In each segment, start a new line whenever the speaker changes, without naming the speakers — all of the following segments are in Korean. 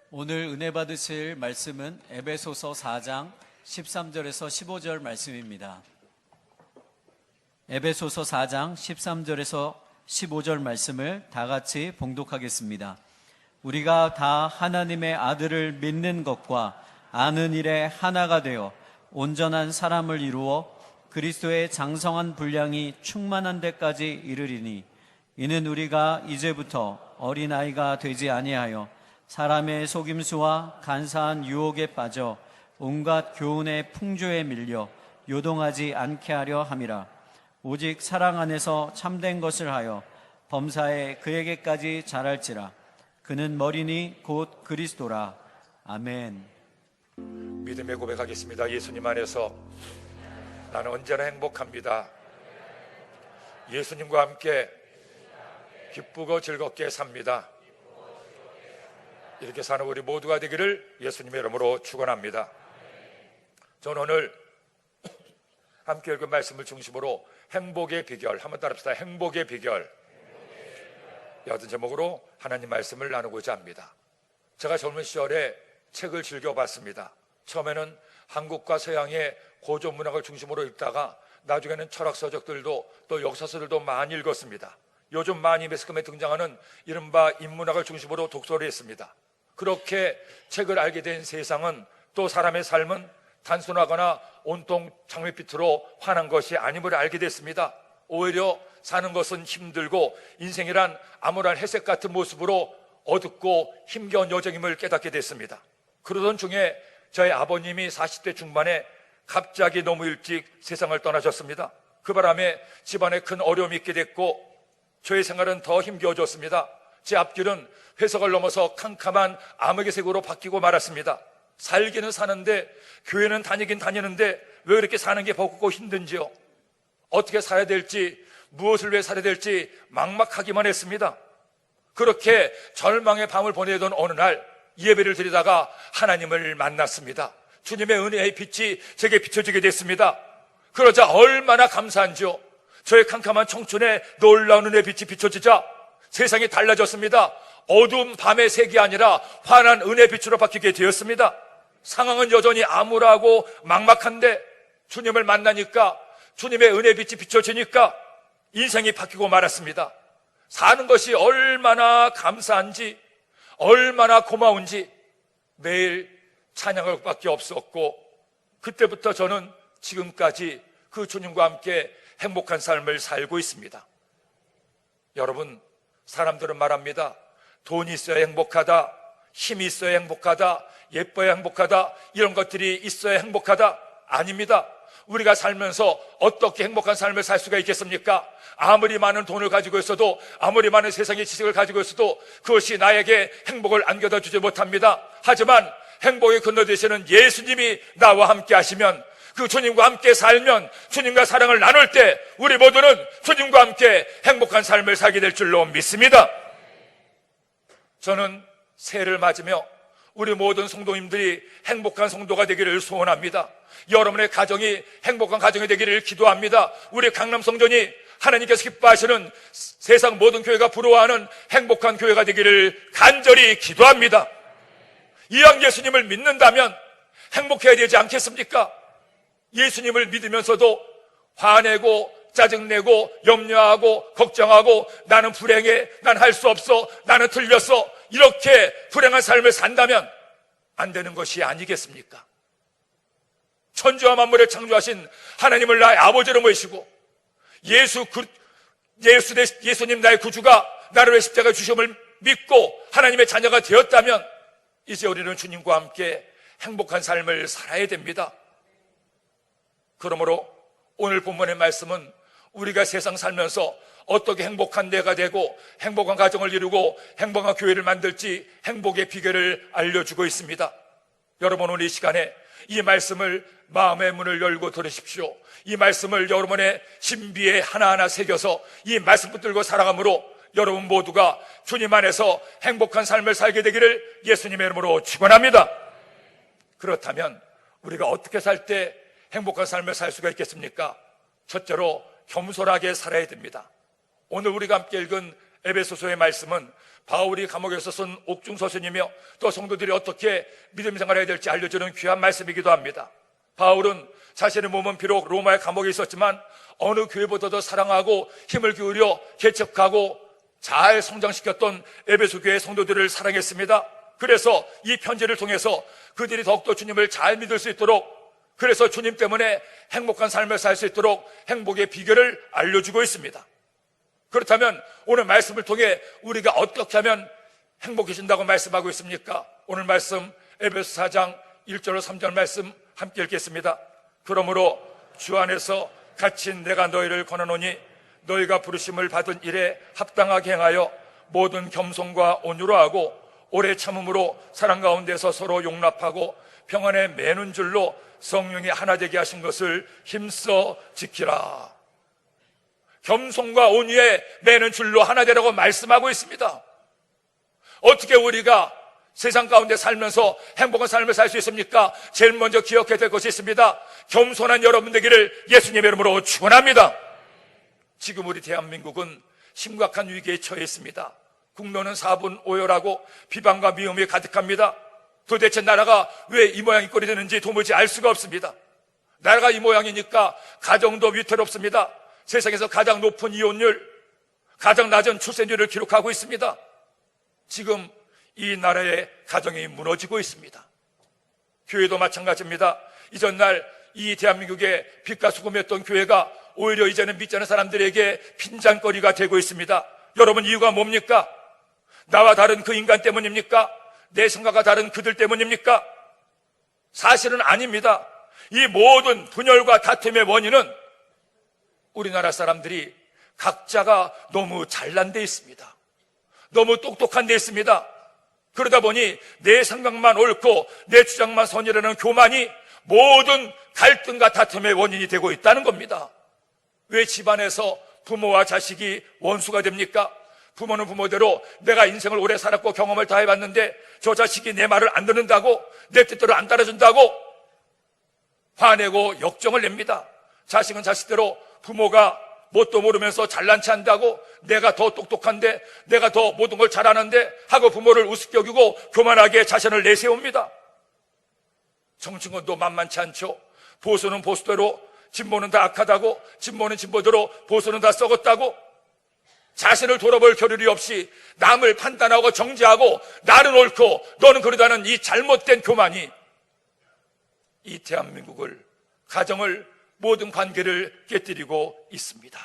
오늘 은혜 받으실 말씀은 에베소서 4장 13절에서 15절 말씀입니다. 에베소서 4장 13절에서 15절 말씀을 다 같이 봉독하겠습니다. 우리가 다 하나님의 아들을 믿는 것과 아는 일에 하나가 되어 온전한 사람을 이루어 그리스도의 장성한 분량이 충만한 데까지 이르리니, 이는 우리가 이제부터 어린아이가 되지 아니하여 사람의 속임수와 간사한 유혹에 빠져 온갖 교훈의 풍조에 밀려 요동하지 않게 하려 함이라. 오직 사랑 안에서 참된 것을 하여 범사에 그에게까지 자랄지라. 그는 머리니 곧 그리스도라. 아멘.
믿음의 고백하겠습니다. 예수님 안에서 나는 언제나 행복합니다. 예수님과 함께 기쁘고 즐겁게 삽니다. 이렇게 사는 우리 모두가 되기를 예수님의 이름으로 축원합니다. 저는 오늘 함께 읽은 말씀을 중심으로 행복의 비결, 한번 따라합시다. 행복의 비결, 여든 제목으로 하나님 말씀을 나누고자 합니다. 제가 젊은 시절에 책을 즐겨봤습니다. 처음에는 한국과 서양의 고전 문학을 중심으로 읽다가 나중에는 철학 서적들도 또 역사서들도 많이 읽었습니다. 요즘 많이 매스컴에 등장하는 이른바 인문학을 중심으로 독서를 했습니다. 그렇게 책을 알게 된 세상은, 또 사람의 삶은 단순하거나 온통 장밋빛으로 환한 것이 아님을 알게 됐습니다. 오히려 사는 것은 힘들고 인생이란 암울한 회색 같은 모습으로 어둡고 힘겨운 여정임을 깨닫게 됐습니다. 그러던 중에 저희 아버님이 40대 중반에 갑자기 너무 일찍 세상을 떠나셨습니다. 그 바람에 집안에 큰 어려움이 있게 됐고 저의 생활은 더 힘겨워졌습니다. 제 앞길은 회석을 넘어서 캄캄한 암흑의 색으로 바뀌고 말았습니다. 살기는 사는데, 교회는 다니긴 다니는데 왜 이렇게 사는 게 버겁고 힘든지요. 어떻게 살아야 될지, 무엇을 위해 살아야 될지 막막하기만 했습니다. 그렇게 절망의 밤을 보내던 어느 날 예배를 드리다가 하나님을 만났습니다. 주님의 은혜의 빛이 제게 비춰지게 됐습니다. 그러자 얼마나 감사한지요. 저의 캄캄한 청춘에 놀라운 은혜의 빛이 비춰지자 세상이 달라졌습니다. 어두운 밤의 색이 아니라 환한 은혜의 빛으로 바뀌게 되었습니다. 상황은 여전히 암울하고 막막한데 주님을 만나니까, 주님의 은혜의 빛이 비춰지니까 인생이 바뀌고 말았습니다. 사는 것이 얼마나 감사한지, 얼마나 고마운지 매일 찬양할 것밖에 없었고, 그때부터 저는 지금까지 그 주님과 함께 행복한 삶을 살고 있습니다. 여러분, 사람들은 말합니다. 돈이 있어야 행복하다, 힘이 있어야 행복하다, 예뻐야 행복하다, 이런 것들이 있어야 행복하다. 아닙니다. 우리가 살면서 어떻게 행복한 삶을 살 수가 있겠습니까? 아무리 많은 돈을 가지고 있어도, 아무리 많은 세상의 지식을 가지고 있어도 그것이 나에게 행복을 안겨다 주지 못합니다. 하지만 행복의 근원 되시는 예수님이 나와 함께 하시면, 그 주님과 함께 살면, 주님과 사랑을 나눌 때 우리 모두는 주님과 함께 행복한 삶을 살게 될 줄로 믿습니다. 저는 새해를 맞으며 우리 모든 성도님들이 행복한 성도가 되기를 소원합니다. 여러분의 가정이 행복한 가정이 되기를 기도합니다. 우리 강남성전이 하나님께서 기뻐하시는, 세상 모든 교회가 부러워하는 행복한 교회가 되기를 간절히 기도합니다. 이왕 예수님을 믿는다면 행복해야 되지 않겠습니까? 예수님을 믿으면서도 화내고 짜증내고 염려하고 걱정하고 나는 불행해, 난 할 수 없어, 나는 틀렸어, 이렇게 불행한 삶을 산다면 안 되는 것이 아니겠습니까? 천지와 만물을 창조하신 하나님을 나의 아버지로 모시고 예수님 나의 구주가 나를 위해 십자가에 주심을 믿고 하나님의 자녀가 되었다면 이제 우리는 주님과 함께 행복한 삶을 살아야 됩니다. 그러므로 오늘 본문의 말씀은 우리가 세상 살면서 어떻게 행복한 내가 되고 행복한 가정을 이루고 행복한 교회를 만들지 행복의 비결을 알려주고 있습니다. 여러분, 오늘 이 시간에 이 말씀을 마음의 문을 열고 들으십시오. 이 말씀을 여러분의 신비에 하나하나 새겨서 이 말씀 붙들고 살아감으로 여러분 모두가 주님 안에서 행복한 삶을 살게 되기를 예수님의 이름으로 축원합니다. 그렇다면 우리가 어떻게 살 때 행복한 삶을 살 수가 있겠습니까? 첫째로 겸손하게 살아야 됩니다. 오늘 우리가 함께 읽은 에베소서의 말씀은 바울이 감옥에서 쓴 옥중서신이며 또 성도들이 어떻게 믿음 생활해야 될지 알려주는 귀한 말씀이기도 합니다. 바울은 자신의 몸은 비록 로마의 감옥에 있었지만 어느 교회보다도 사랑하고 힘을 기울여 개척하고 잘 성장시켰던 에베소 교회 성도들을 사랑했습니다. 그래서 이 편지를 통해서 그들이 더욱더 주님을 잘 믿을 수 있도록, 그래서 주님 때문에 행복한 삶을 살 수 있도록 행복의 비결을 알려주고 있습니다. 그렇다면 오늘 말씀을 통해 우리가 어떻게 하면 행복해진다고 말씀하고 있습니까? 오늘 말씀 에베소 4장 1절로 3절 말씀 함께 읽겠습니다. 그러므로 주 안에서 갇힌 내가 너희를 권하노니 너희가 부르심을 받은 일에 합당하게 행하여 모든 겸손과 온유로 하고 오래 참음으로 사랑 가운데서 서로 용납하고 평안에 매는 줄로 성령이 하나 되게 하신 것을 힘써 지키라. 겸손과 온유에 매는 줄로 하나 되라고 말씀하고 있습니다. 어떻게 우리가 세상 가운데 살면서 행복한 삶을 살 수 있습니까? 제일 먼저 기억해야 될 것이 있습니다. 겸손한 여러분 되기를 예수님의 이름으로 축원합니다. 지금 우리 대한민국은 심각한 위기에 처해 있습니다. 국론은 4분 오열하고 비방과 미움이 가득합니다. 도대체 나라가 왜 이 모양이 꼴이 되는지 도무지 알 수가 없습니다. 나라가 이 모양이니까 가정도 위태롭습니다. 세상에서 가장 높은 이혼율, 가장 낮은 출생률을 기록하고 있습니다. 지금 이 나라의 가정이 무너지고 있습니다. 교회도 마찬가지입니다. 이전날 이 대한민국의 빛과 수금이었던 교회가 오히려 이제는 믿지 않는 사람들에게 빈잔거리가 되고 있습니다. 여러분, 이유가 뭡니까? 나와 다른 그 인간 때문입니까? 내 생각과 다른 그들 때문입니까? 사실은 아닙니다. 이 모든 분열과 다툼의 원인은 우리나라 사람들이 각자가 너무 잘난 데 있습니다. 너무 똑똑한 데 있습니다. 그러다 보니 내 생각만 옳고 내 주장만 선이라는 교만이 모든 갈등과 다툼의 원인이 되고 있다는 겁니다. 왜 집안에서 부모와 자식이 원수가 됩니까? 부모는 부모대로 내가 인생을 오래 살았고 경험을 다 해봤는데 저 자식이 내 말을 안 듣는다고, 내 뜻대로 안 따라준다고 화내고 역정을 냅니다. 자식은 자식대로 부모가 뭣도 모르면서 잘난 체 한다고, 내가 더 똑똑한데, 내가 더 모든 걸 잘하는데 하고 부모를 우습게 여기고 교만하게 자신을 내세웁니다. 정치권도 만만치 않죠. 보수는 보수대로, 진보는 다 악하다고, 진보는 진보대로, 보수는 다 썩었다고, 자신을 돌아볼 겨를이 없이 남을 판단하고 정죄하고 나는 옳고 너는 그러다는 이 잘못된 교만이 이 대한민국을, 가정을, 모든 관계를 깨뜨리고 있습니다.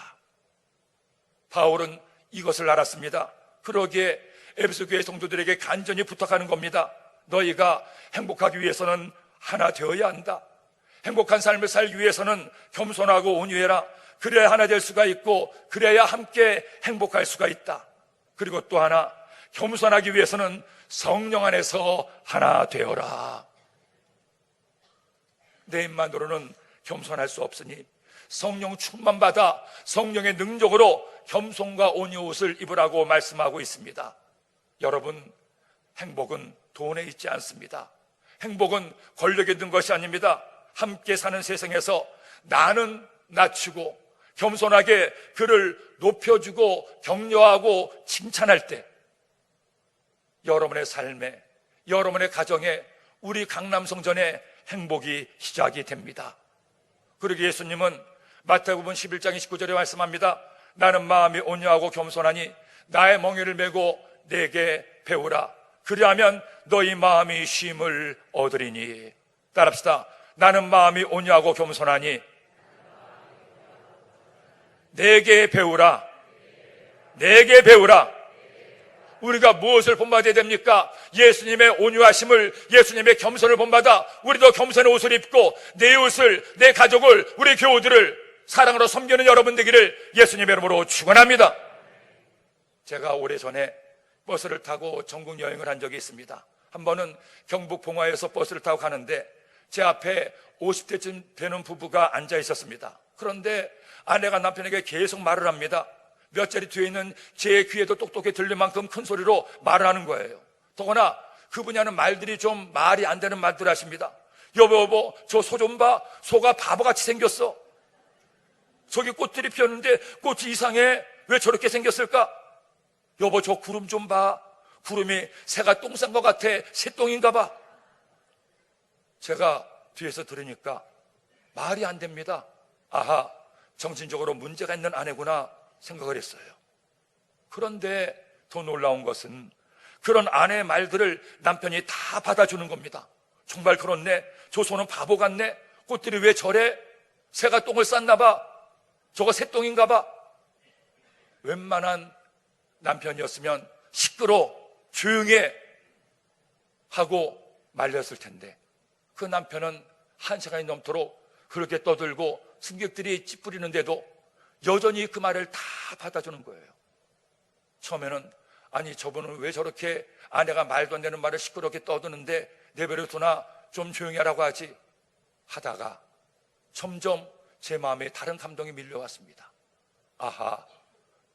바울은 이것을 알았습니다. 그러기에 에베소 교회 성도들에게 간절히 부탁하는 겁니다. 너희가 행복하기 위해서는 하나 되어야 한다. 행복한 삶을 살기 위해서는 겸손하고 온유해라. 그래야 하나 될 수가 있고 그래야 함께 행복할 수가 있다. 그리고 또 하나, 겸손하기 위해서는 성령 안에서 하나 되어라. 내 입만으로는 겸손할 수 없으니 성령 충만받아 성령의 능력으로 겸손과 온유 옷을 입으라고 말씀하고 있습니다. 여러분, 행복은 돈에 있지 않습니다. 행복은 권력에 있는 것이 아닙니다. 함께 사는 세상에서 나는 낮추고 겸손하게 그를 높여주고 격려하고 칭찬할 때 여러분의 삶에, 여러분의 가정에, 우리 강남성전에 행복이 시작이 됩니다. 그리고 예수님은 마태복음 11장 29절에 말씀합니다. 나는 마음이 온유하고 겸손하니 나의 멍에를 메고 내게 배우라. 그리하면 너희 마음이 쉼을 얻으리니. 따라합시다. 나는 마음이 온유하고 겸손하니 내게 배우라. 내게 배우라. 우리가 무엇을 본받아야 됩니까? 예수님의 온유하심을, 예수님의 겸손을 본받아 우리도 겸손의 옷을 입고 내 이웃을, 내 가족을, 우리 교우들을 사랑으로 섬기는 여러분 되기를 예수님의 이름으로 축원합니다. 제가 오래전에 버스를 타고 전국 여행을 한 적이 있습니다. 한 번은 경북 봉화에서 버스를 타고 가는데 제 앞에 50대쯤 되는 부부가 앉아 있었습니다. 그런데 아내가 남편에게 계속 말을 합니다. 몇 자리 뒤에 있는 제 귀에도 똑똑히 들릴 만큼 큰 소리로 말을 하는 거예요. 더구나 그분이 하는 말들이 좀 말이 안 되는 말들 하십니다. 여보, 저 소 좀 봐. 소가 바보같이 생겼어. 저기 꽃들이 피었는데 꽃이 이상해. 왜 저렇게 생겼을까? 여보, 저 구름 좀 봐. 구름이 새가 똥 싼 것 같아. 새똥인가 봐. 제가 뒤에서 들으니까 말이 안 됩니다. 아하, 정신적으로 문제가 있는 아내구나 생각을 했어요. 그런데 더 놀라운 것은 그런 아내의 말들을 남편이 다 받아주는 겁니다. 정말 그렇네. 저 소는 바보 같네. 꽃들이 왜 저래? 새가 똥을 쌌나 봐. 저거 새똥인가 봐. 웬만한 남편이었으면 시끄러, 조용히 해 하고 말렸을 텐데 그 남편은 1시간이 넘도록 그렇게 떠들고 승객들이 찌푸리는데도 여전히 그 말을 다 받아주는 거예요. 처음에는 아니, 저분은 왜 저렇게 아내가 말도 안 되는 말을 시끄럽게 떠드는데 내버려 두나 좀 조용히 하라고 하지 하다가 점점 제 마음에 다른 감동이 밀려왔습니다. 아하,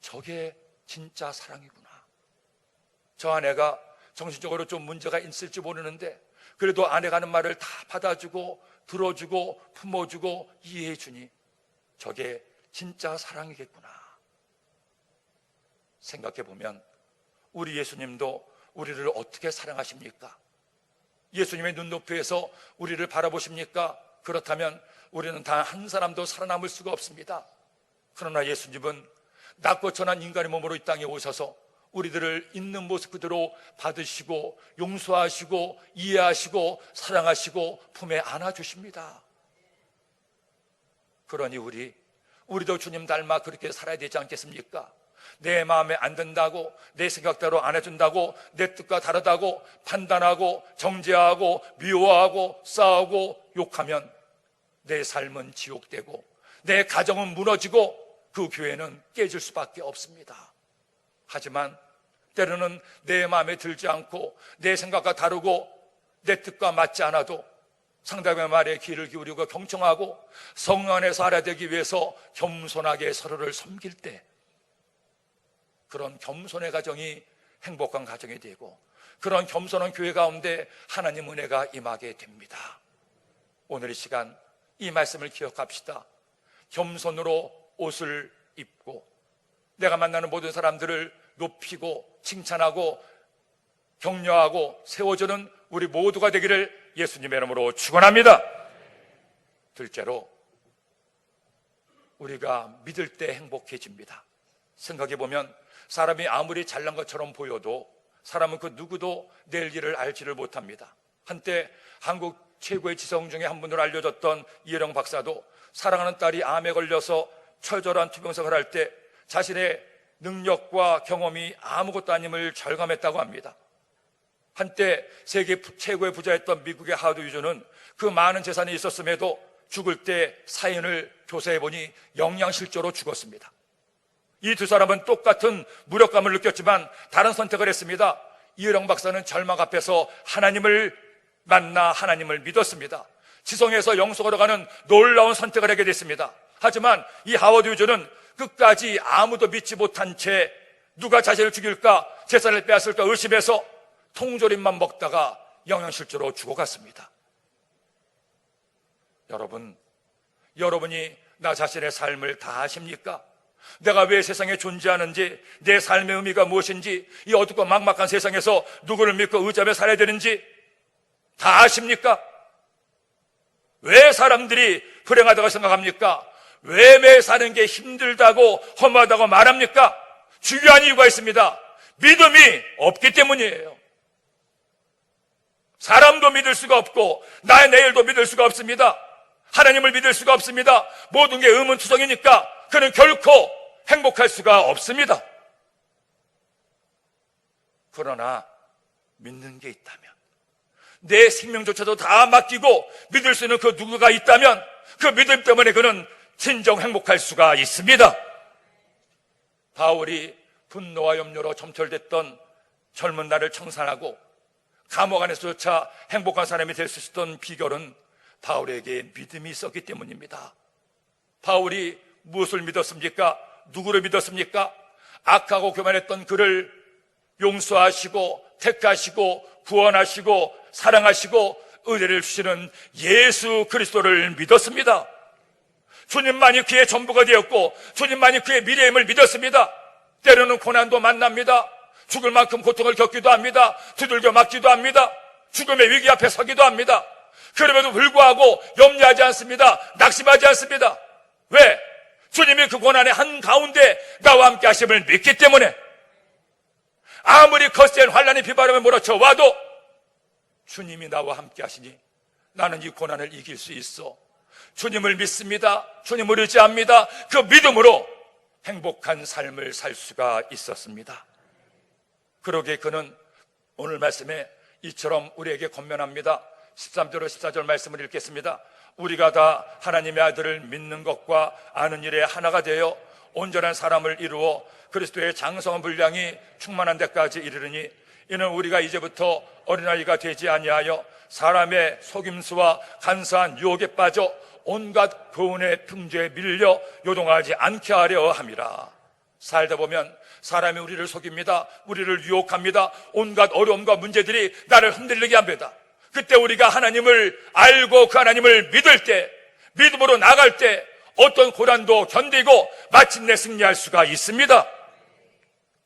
저게 진짜 사랑이구나. 저 아내가 정신적으로 좀 문제가 있을지 모르는데 그래도 아내가 하는 말을 다 받아주고 들어주고 품어주고 이해해주니 저게 진짜 사랑이겠구나. 생각해보면 우리 예수님도 우리를 어떻게 사랑하십니까? 예수님의 눈높이에서 우리를 바라보십니까? 그렇다면 우리는 단 한 사람도 살아남을 수가 없습니다. 그러나 예수님은 낮고 천한 인간의 몸으로 이 땅에 오셔서 우리들을 있는 모습 그대로 받으시고 용서하시고 이해하시고 사랑하시고 품에 안아주십니다. 그러니 우리도 주님 닮아 그렇게 살아야 되지 않겠습니까? 내 마음에 안 든다고, 내 생각대로 안 해준다고, 내 뜻과 다르다고 판단하고 정죄하고 미워하고 싸우고 욕하면 내 삶은 지옥되고 내 가정은 무너지고 그 교회는 깨질 수밖에 없습니다. 하지만 때로는 내 마음에 들지 않고 내 생각과 다르고 내 뜻과 맞지 않아도 상대방의 말에 귀를 기울이고 경청하고 성령 안에서 살아야 되기 위해서 겸손하게 서로를 섬길 때 그런 겸손의 가정이 행복한 가정이 되고 그런 겸손한 교회 가운데 하나님 은혜가 임하게 됩니다. 오늘 이 시간 이 말씀을 기억합시다. 겸손으로 옷을 입고 내가 만나는 모든 사람들을 높이고 칭찬하고 격려하고 세워주는 우리 모두가 되기를 예수님의 이름으로 축원합니다. 둘째로 우리가 믿을 때 행복해집니다. 생각해보면 사람이 아무리 잘난 것처럼 보여도 사람은 그 누구도 내일 일을 알지를 못합니다. 한때 한국 최고의 지성 중에 한 분으로 알려졌던 이혜령 박사도 사랑하는 딸이 암에 걸려서 처절한 투병생활을 할 때 자신의 능력과 경험이 아무것도 아님을 절감했다고 합니다. 한때 세계 최고의 부자였던 미국의 하워드 유저는 그 많은 재산이 있었음에도 죽을 때 사인을 조사해보니 영양실조로 죽었습니다. 이 두 사람은 똑같은 무력감을 느꼈지만 다른 선택을 했습니다. 이혜령 박사는 절망 앞에서 하나님을 만나 하나님을 믿었습니다. 지성에서 영속으로 가는 놀라운 선택을 하게 됐습니다. 하지만 이 하워드 유저는 끝까지 아무도 믿지 못한 채 누가 자신을 죽일까 재산을 빼앗을까 의심해서 통조림만 먹다가 영양실조로 죽어갔습니다. 여러분이 나 자신의 삶을 다 아십니까? 내가 왜 세상에 존재하는지, 내 삶의 의미가 무엇인지, 이 어둡고 막막한 세상에서 누구를 믿고 의지하며 살아야 되는지 다 아십니까? 왜 사람들이 불행하다고 생각합니까? 왜 매일 사는 게 힘들다고 험하다고 말합니까? 중요한 이유가 있습니다. 믿음이 없기 때문이에요. 사람도 믿을 수가 없고 나의 내일도 믿을 수가 없습니다. 하나님을 믿을 수가 없습니다. 모든 게 의문투성이니까 그는 결코 행복할 수가 없습니다. 그러나 믿는 게 있다면, 내 생명조차도 다 맡기고 믿을 수 있는 그 누구가 있다면 그 믿음 때문에 그는 진정 행복할 수가 있습니다. 바울이 분노와 염려로 점철됐던 젊은 날을 청산하고 감옥 안에서조차 행복한 사람이 될 수 있었던 비결은 바울에게 믿음이 있었기 때문입니다. 바울이 무엇을 믿었습니까? 누구를 믿었습니까? 악하고 교만했던 그를 용서하시고 택하시고 구원하시고 사랑하시고 은혜를 주시는 예수 그리스도를 믿었습니다. 주님만이 그의 전부가 되었고 주님만이 그의 미래임을 믿었습니다. 때로는 고난도 만납니다. 죽을 만큼 고통을 겪기도 합니다. 두들겨 맞기도 합니다. 죽음의 위기 앞에 서기도 합니다. 그럼에도 불구하고 염려하지 않습니다. 낙심하지 않습니다. 왜? 주님이 그 고난의 한가운데 나와 함께 하심을 믿기 때문에 아무리 거센 환란이 비바람에 몰아쳐 와도 주님이 나와 함께 하시니 나는 이 고난을 이길 수 있어. 주님을 믿습니다. 주님을 의지합니다. 그 믿음으로 행복한 삶을 살 수가 있었습니다. 그러기에 그는 오늘 말씀에 이처럼 우리에게 권면합니다. 13절 14절 말씀을 읽겠습니다. 우리가 다 하나님의 아들을 믿는 것과 아는 일에 하나가 되어 온전한 사람을 이루어 그리스도의 장성한 분량이 충만한 데까지 이르르니 이는 우리가 이제부터 어린아이가 되지 아니하여 사람의 속임수와 간사한 유혹에 빠져 온갖 교훈의 풍조에 밀려 요동하지 않게 하려 함이라. 살다 보면 사람이 우리를 속입니다. 우리를 유혹합니다. 온갖 어려움과 문제들이 나를 흔들리게 합니다. 그때 우리가 하나님을 알고 그 하나님을 믿을 때, 믿음으로 나갈 때 어떤 고난도 견디고 마침내 승리할 수가 있습니다.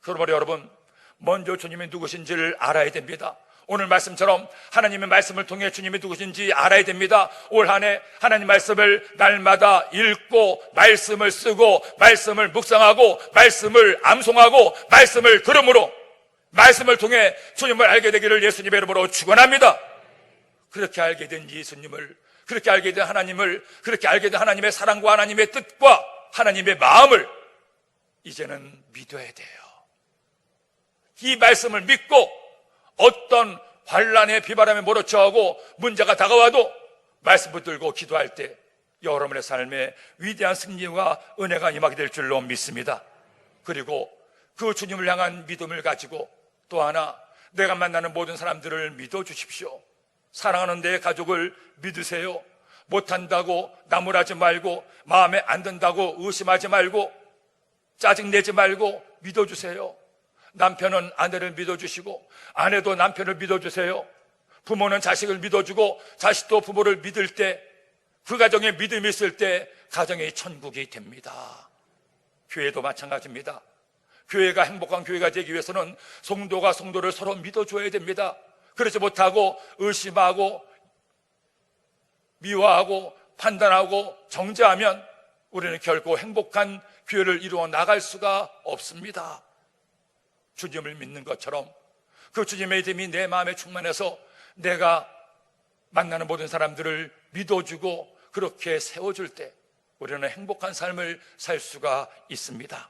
그러므로 여러분, 먼저 주님이 누구신지를 알아야 됩니다. 오늘 말씀처럼 하나님의 말씀을 통해 주님이 누구신지 알아야 됩니다. 올 한 해 하나님 말씀을 날마다 읽고 말씀을 쓰고 말씀을 묵상하고 말씀을 암송하고 말씀을 들음으로 말씀을 통해 주님을 알게 되기를 예수님의 이름으로 축원합니다. 그렇게 알게 된 예수님을, 그렇게 알게 된 하나님을, 그렇게 알게 된 하나님의 사랑과 하나님의 뜻과 하나님의 마음을 이제는 믿어야 돼요. 이 말씀을 믿고 어떤 환란의 비바람에 몰아쳐하고 문제가 다가와도 말씀 붙들고 기도할 때 여러분의 삶에 위대한 승리와 은혜가 임하게 될 줄로 믿습니다. 그리고 그 주님을 향한 믿음을 가지고 또 하나, 내가 만나는 모든 사람들을 믿어주십시오. 사랑하는 내 가족을 믿으세요. 못한다고 나무라지 말고, 마음에 안 든다고 의심하지 말고, 짜증내지 말고 믿어주세요. 남편은 아내를 믿어주시고 아내도 남편을 믿어주세요. 부모는 자식을 믿어주고 자식도 부모를 믿을 때, 그 가정에 믿음이 있을 때 가정이 천국이 됩니다. 교회도 마찬가지입니다. 교회가 행복한 교회가 되기 위해서는 성도가 성도를 서로 믿어줘야 됩니다. 그렇지 못하고 의심하고 미워하고 판단하고 정죄하면 우리는 결코 행복한 교회를 이루어 나갈 수가 없습니다. 주님을 믿는 것처럼 그 주님의 믿음이 내 마음에 충만해서 내가 만나는 모든 사람들을 믿어주고 그렇게 세워줄 때 우리는 행복한 삶을 살 수가 있습니다.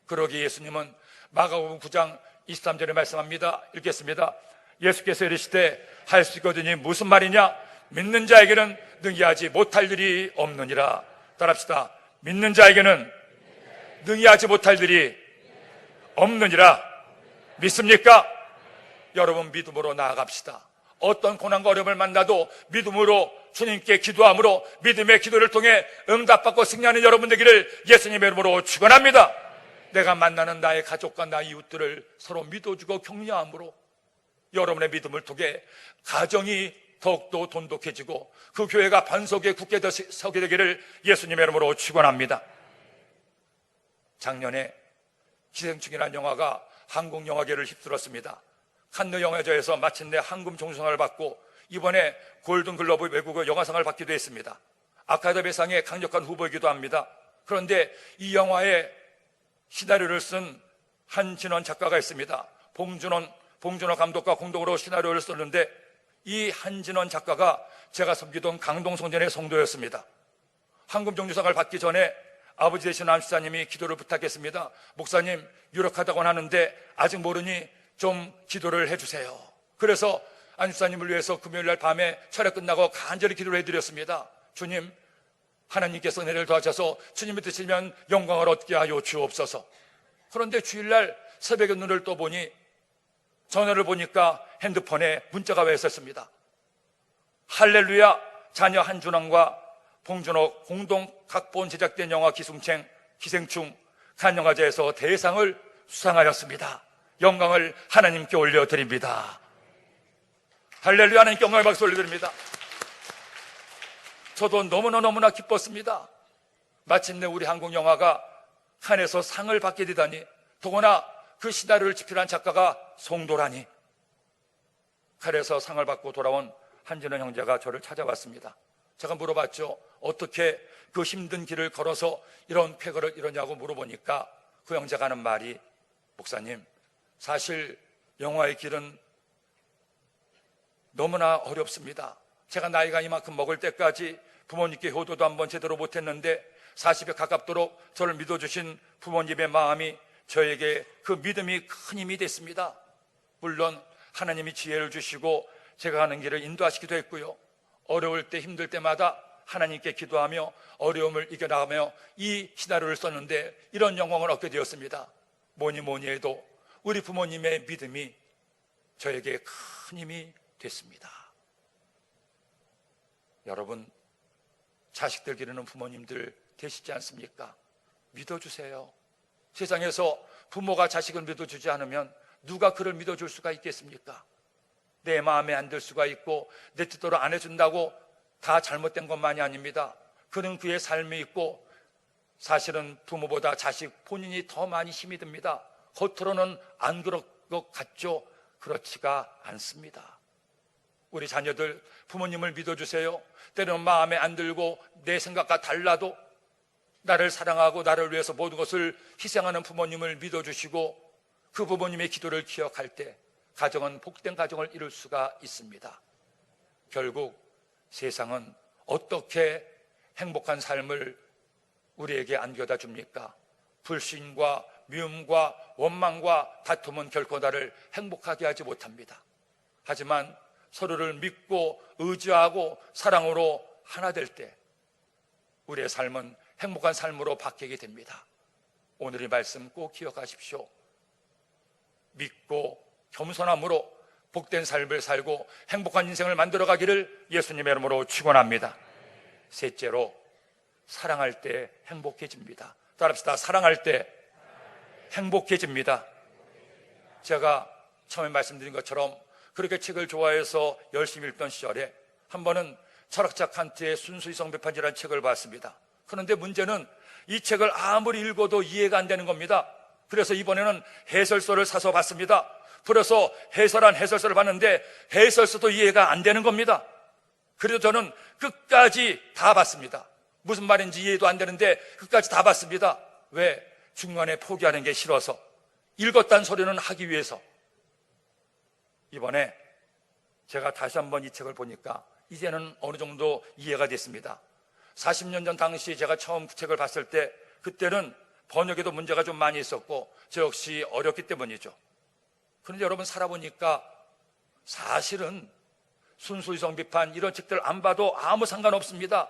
그러기에 예수님은 마가복음 9장 23절에 말씀합니다. 읽겠습니다. 예수께서 이르시되 할 수 있거든이 무슨 말이냐? 믿는 자에게는 능히 하지 못할 일이 없느니라. 따라합시다. 믿는 자에게는 능히 하지 못할 일이 없느니라. 믿습니까? 여러분, 믿음으로 나아갑시다. 어떤 고난과 어려움을 만나도 믿음으로 주님께 기도함으로 믿음의 기도를 통해 응답받고 승리하는 여러분 되기를 예수님의 이름으로 축원합니다. 내가 만나는 나의 가족과 나의 이웃들을 서로 믿어주고 격려함으로 여러분의 믿음을 통해 가정이 더욱더 돈독해지고 그 교회가 반석에 굳게 서게 되기를 예수님의 이름으로 축원합니다. 작년에 기생충이라는 영화가 한국 영화계를 휩쓸었습니다. 칸느 영화제에서 마침내 황금 종려상을 받고 이번에 골든글러브 외국어 영화상을 받기도 했습니다. 아카데미상의 강력한 후보이기도 합니다. 그런데 이 영화의 시나리오를 쓴 한진원 작가가 있습니다. 봉준호 감독과 공동으로 시나리오를 썼는데 이 한진원 작가가 제가 섬기던 강동성전의 성도였습니다. 황금 종려상을 받기 전에 아버지 되신 안 집사님이 기도를 부탁했습니다. 목사님, 유력하다고는 하는데 아직 모르니 좀 기도를 해주세요. 그래서 안 집사님을 위해서 금요일날 밤에 철회 끝나고 간절히 기도를 해드렸습니다. 주님, 하나님께서 내를 도와셔서 주님이 드시면 영광을 얻게 하여 주옵소서. 그런데 주일날 새벽에 눈을 떠보니 전화를 보니까 핸드폰에 문자가 와 있었습니다. 할렐루야, 자녀 한준왕과 봉준호 공동 각본 제작된 영화 기생충 칸영화제에서 대상을 수상하였습니다. 영광을 하나님께 올려드립니다. 할렐루야, 하나님께 영광의 박수 올려드립니다. 저도 너무나 기뻤습니다. 마침내 우리 한국 영화가 칸에서 상을 받게 되다니 더구나 그 시나리오를 집필한 작가가 송도라니. 칼에서 상을 받고 돌아온 한진원 형제가 저를 찾아왔습니다. 제가 물어봤죠. 어떻게 그 힘든 길을 걸어서 이런 쾌거를 이루냐고 물어보니까 그 형제가 하는 말이, 목사님, 사실 영화의 길은 너무나 어렵습니다. 제가 나이가 이만큼 먹을 때까지 부모님께 효도도 한번 제대로 못했는데 40에 가깝도록 저를 믿어주신 부모님의 마음이 저에게 그 믿음이 큰 힘이 됐습니다. 물론 하나님이 지혜를 주시고 제가 가는 길을 인도하시기도 했고요. 어려울 때, 힘들 때마다 하나님께 기도하며 어려움을 이겨나가며 이 시나리오를 썼는데 이런 영광을 얻게 되었습니다. 뭐니 해도 우리 부모님의 믿음이 저에게 큰 힘이 됐습니다. 여러분, 자식들 기르는 부모님들 되시지 않습니까? 믿어주세요. 세상에서 부모가 자식을 믿어주지 않으면 누가 그를 믿어줄 수가 있겠습니까? 내 마음에 안 들 수가 있고 내 뜻대로 안 해준다고 다 잘못된 것만이 아닙니다. 그는 그의 삶이 있고 사실은 부모보다 자식 본인이 더 많이 힘이 듭니다. 겉으로는 안 그럴 것 같죠? 그렇지가 않습니다. 우리 자녀들 부모님을 믿어주세요. 때로는 마음에 안 들고 내 생각과 달라도 나를 사랑하고 나를 위해서 모든 것을 희생하는 부모님을 믿어주시고 그 부모님의 기도를 기억할 때 가정은 복된 가정을 이룰 수가 있습니다. 결국 세상은 어떻게 행복한 삶을 우리에게 안겨다 줍니까? 불신과 미움과 원망과 다툼은 결코 나를 행복하게 하지 못합니다. 하지만 서로를 믿고 의지하고 사랑으로 하나 될 때 우리의 삶은 행복한 삶으로 바뀌게 됩니다. 오늘의 말씀 꼭 기억하십시오. 믿고 겸손함으로 복된 삶을 살고 행복한 인생을 만들어가기를 예수님의 이름으로 축원합니다. 셋째로, 사랑할 때 행복해집니다. 따라합시다. 사랑할 때 행복해집니다. 제가 처음에 말씀드린 것처럼 그렇게 책을 좋아해서 열심히 읽던 시절에 한 번은 철학자 칸트의 순수이성 비판이라는 책을 봤습니다. 그런데 문제는 이 책을 아무리 읽어도 이해가 안 되는 겁니다. 그래서 이번에는 해설서를 사서 봤습니다. 그래서 해설한 해설서를 봤는데 해설서도 이해가 안 되는 겁니다. 그래도 저는 끝까지 다 봤습니다. 무슨 말인지 이해도 안 되는데 끝까지 다 봤습니다. 왜? 중간에 포기하는 게 싫어서, 읽었다는 소리는 하기 위해서. 이번에 제가 다시 한번 이 책을 보니까 이제는 어느 정도 이해가 됐습니다. 40년 전 당시 제가 처음 그 책을 봤을 때 그때는 번역에도 문제가 좀 많이 있었고 저 역시 어렵기 때문이죠. 그런데 여러분, 살아보니까 사실은 순수이성 비판 이런 책들 안 봐도 아무 상관없습니다.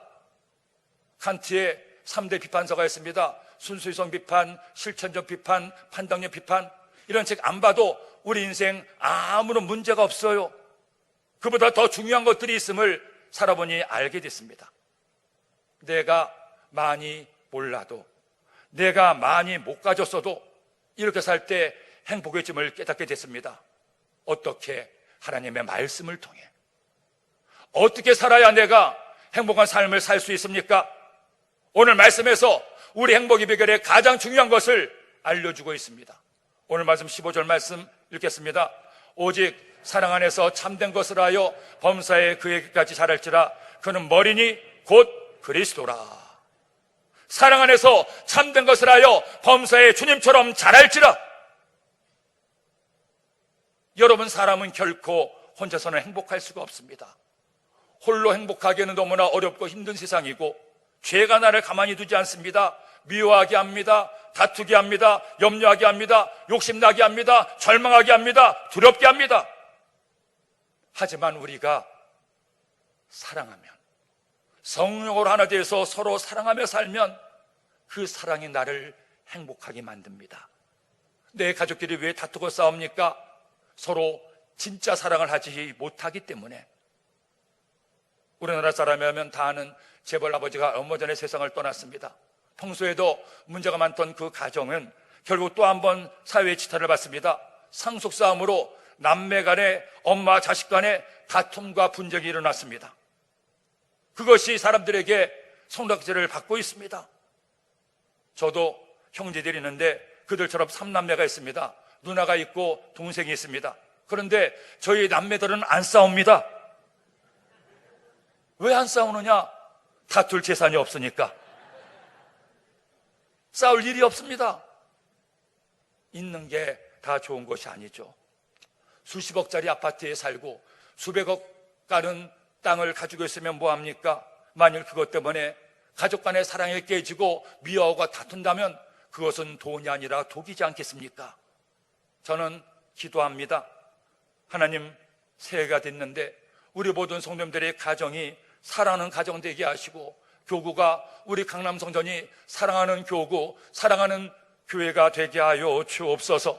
칸트의 3대 비판서가 있습니다. 순수이성 비판, 실천적 비판, 판단력 비판. 이런 책 안 봐도 우리 인생 아무런 문제가 없어요. 그보다 더 중요한 것들이 있음을 살아보니 알게 됐습니다. 내가 많이 몰라도, 내가 많이 못 가졌어도 이렇게 살 때 행복해짐을 깨닫게 됐습니다. 어떻게? 하나님의 말씀을 통해. 어떻게 살아야 내가 행복한 삶을 살 수 있습니까? 오늘 말씀에서 우리 행복의 비결의 가장 중요한 것을 알려주고 있습니다. 오늘 말씀 15절 말씀 읽겠습니다. 오직 사랑 안에서 참된 것을 하여 범사에 그에게까지 자랄지라. 그는 머리니 곧 그리스도라. 사랑 안에서 참된 것을 하여 범사에 주님처럼 자랄지라. 여러분, 사람은 결코 혼자서는 행복할 수가 없습니다. 홀로 행복하기에는 너무나 어렵고 힘든 세상이고 죄가 나를 가만히 두지 않습니다. 미워하게 합니다. 다투게 합니다. 염려하게 합니다. 욕심나게 합니다. 절망하게 합니다. 두렵게 합니다. 하지만 우리가 사랑하면, 성령으로 하나 되어서 서로 사랑하며 살면 그 사랑이 나를 행복하게 만듭니다. 내 가족끼리 왜 다투고 싸웁니까? 서로 진짜 사랑을 하지 못하기 때문에. 우리나라 사람이라면 다 아는 재벌 아버지가 얼마 전에 세상을 떠났습니다. 평소에도 문제가 많던 그 가정은 결국 또 한 번 사회의 지탄을 받습니다. 상속싸움으로 남매 간에, 엄마 자식 간에 다툼과 분쟁이 일어났습니다. 그것이 사람들에게 손락질을 받고 있습니다. 저도 형제들이 있는데 그 그들처럼 3남매가 있습니다. 누나가 있고 동생이 있습니다. 그런데 저희 남매들은 안 싸웁니다. 왜 안 싸우느냐? 다툴 재산이 없으니까. 싸울 일이 없습니다. 있는 게 다 좋은 것이 아니죠. 수십억짜리 아파트에 살고 수백억 가는 땅을 가지고 있으면 뭐합니까? 만일 그것 때문에 가족 간의 사랑이 깨지고 미워하고 다툰다면 그것은 돈이 아니라 독이지 않겠습니까? 저는 기도합니다. 하나님, 새해가 됐는데 우리 모든 성도님들의 가정이 사랑하는 가정 되게 하시고, 교구가 우리 강남성전이 사랑하는 교구, 사랑하는 교회가 되게 하여 주옵소서.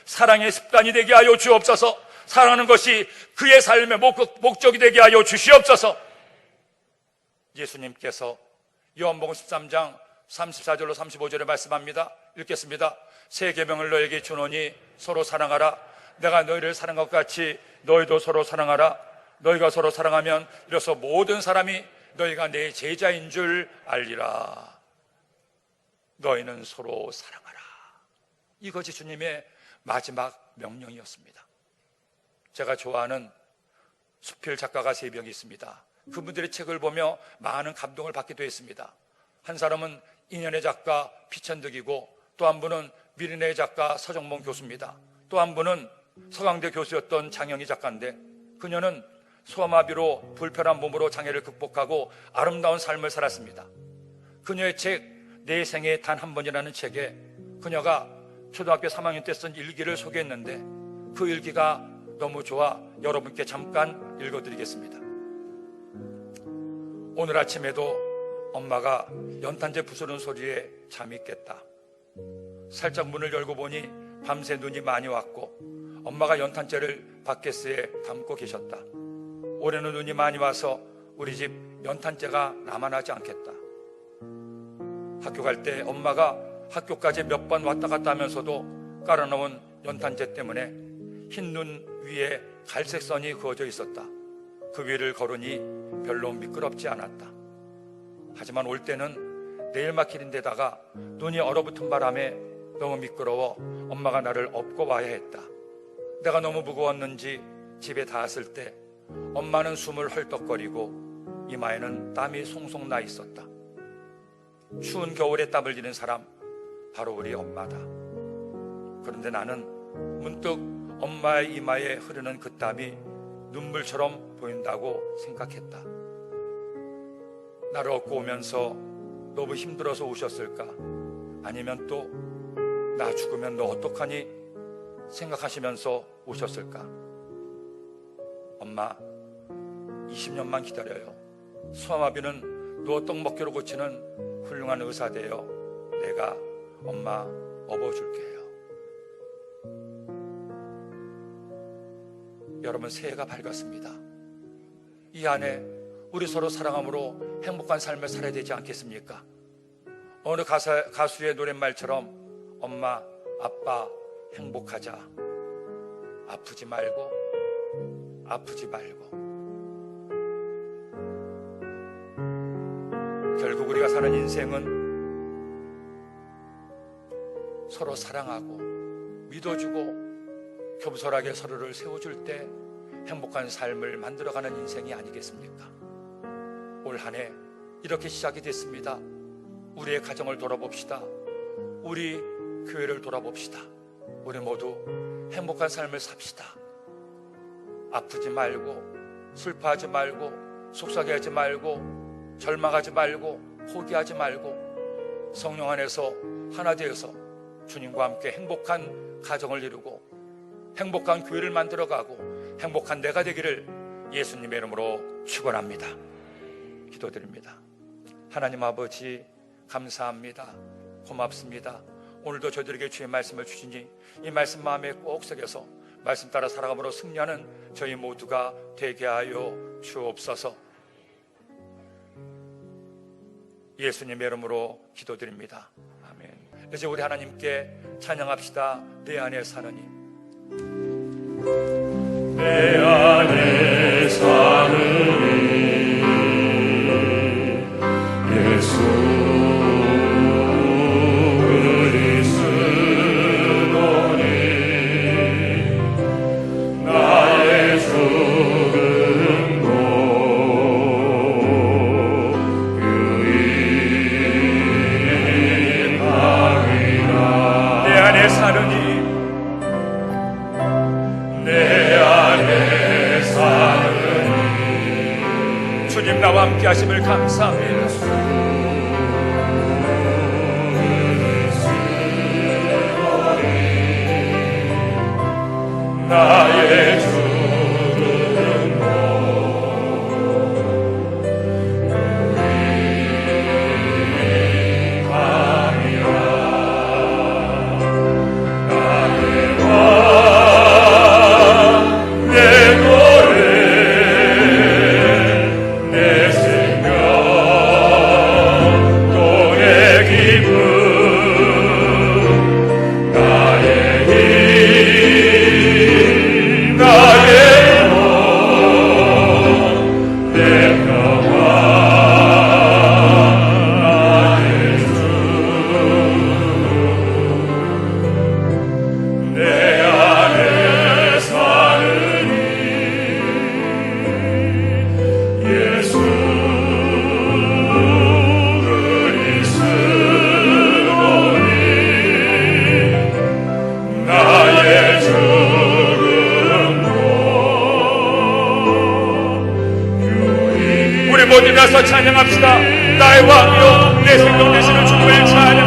사랑의 습관이 되게 하여 주옵소서. 사랑하는 것이 그의 삶의 목적이 되게 하여 주시옵소서. 예수님께서 요한복음 13장 34절로 35절에 말씀합니다. 읽겠습니다. 새 계명을 너에게 주노니 서로 사랑하라. 내가 너희를 사랑한 것 같이 너희도 서로 사랑하라. 너희가 서로 사랑하면 이로써 모든 사람이 너희가 내 제자인 줄 알리라. 너희는 서로 사랑하라. 이것이 주님의 마지막 명령이었습니다. 제가 좋아하는 수필 작가가 3명이 있습니다. 그분들의 책을 보며 많은 감동을 받기도 했습니다. 한 사람은 인연의 작가 피천득이고, 또 한 분은 미르네의 작가 서정봉 교수입니다. 또 한 분은 서강대 교수였던 장영희 작가인데, 그녀는 소아마비로 불편한 몸으로 장애를 극복하고 아름다운 삶을 살았습니다. 그녀의 책 내 생에 단 한 번이라는 책에 그녀가 초등학교 3학년 때 쓴 일기를 소개했는데, 그 일기가 너무 좋아 여러분께 잠깐 읽어드리겠습니다. 오늘 아침에도 엄마가 연탄재 부수는 소리에 잠이 깼다. 살짝 문을 열고 보니 밤새 눈이 많이 왔고, 엄마가 연탄재를 바켓스에 담고 계셨다. 올해는 눈이 많이 와서 우리 집 연탄재가 남아나지 않겠다. 학교 갈 때 엄마가 학교까지 몇 번 왔다 갔다 하면서도 깔아놓은 연탄재 때문에 흰 눈 위에 갈색 선이 그어져 있었다. 그 위를 걸으니 별로 미끄럽지 않았다. 하지만 올 때는 내일막길인데다가 눈이 얼어붙은 바람에 너무 미끄러워 엄마가 나를 업고 와야 했다. 내가 너무 무거웠는지 집에 닿았을 때 엄마는 숨을 헐떡거리고 이마에는 땀이 송송 나 있었다. 추운 겨울에 땀을 흘리는 사람, 바로 우리 엄마다. 그런데 나는 문득 엄마의 이마에 흐르는 그 땀이 눈물처럼 보인다고 생각했다. 나를 업고 오면서 너무 힘들어서 우셨을까? 아니면 또 나 죽으면 너 어떡하니? 생각하시면서 우셨을까? 엄마, 20년만 기다려요. 소아마비는 누워 떡 먹기로 고치는 훌륭한 의사 되어 내가 엄마 업어줄게요. 여러분, 새해가 밝았습니다. 이 안에 우리 서로 사랑함으로 행복한 삶을 살아야 되지 않겠습니까? 어느 가수의 노랫말처럼 엄마, 아빠 행복하자. 아프지 말고, 아프지 말고. 결국 우리가 사는 인생은 서로 사랑하고 믿어주고 겸손하게 서로를 세워줄 때 행복한 삶을 만들어가는 인생이 아니겠습니까? 올 한 해 이렇게 시작이 됐습니다. 우리의 가정을 돌아봅시다. 우리 교회를 돌아봅시다. 우리 모두 행복한 삶을 삽시다. 아프지 말고, 슬퍼하지 말고, 속상해하지 말고, 절망하지 말고, 포기하지 말고, 성령 안에서 하나 되어서 주님과 함께 행복한 가정을 이루고 행복한 교회를 만들어가고 행복한 내가 되기를 예수님의 이름으로 축원합니다. 기도드립니다. 하나님 아버지, 감사합니다. 고맙습니다. 오늘도 저희들에게 주의 말씀을 주시니 이 말씀 마음에 꼭 새겨서 말씀 따라 살아감으로 승리하는 저희 모두가 되게 하여 주옵소서. 예수님의 이름으로 기도드립니다. 아멘. 이제 우리 하나님께 찬양합시다. 내 안에 사느니.
내 안에 사느니 예수 그리스도
예수님 나와 함께 하심을 감사합니다. 나의 모두 나서 찬양합시다. 나의 왕이여 내 생명 되시는 주님을 찬양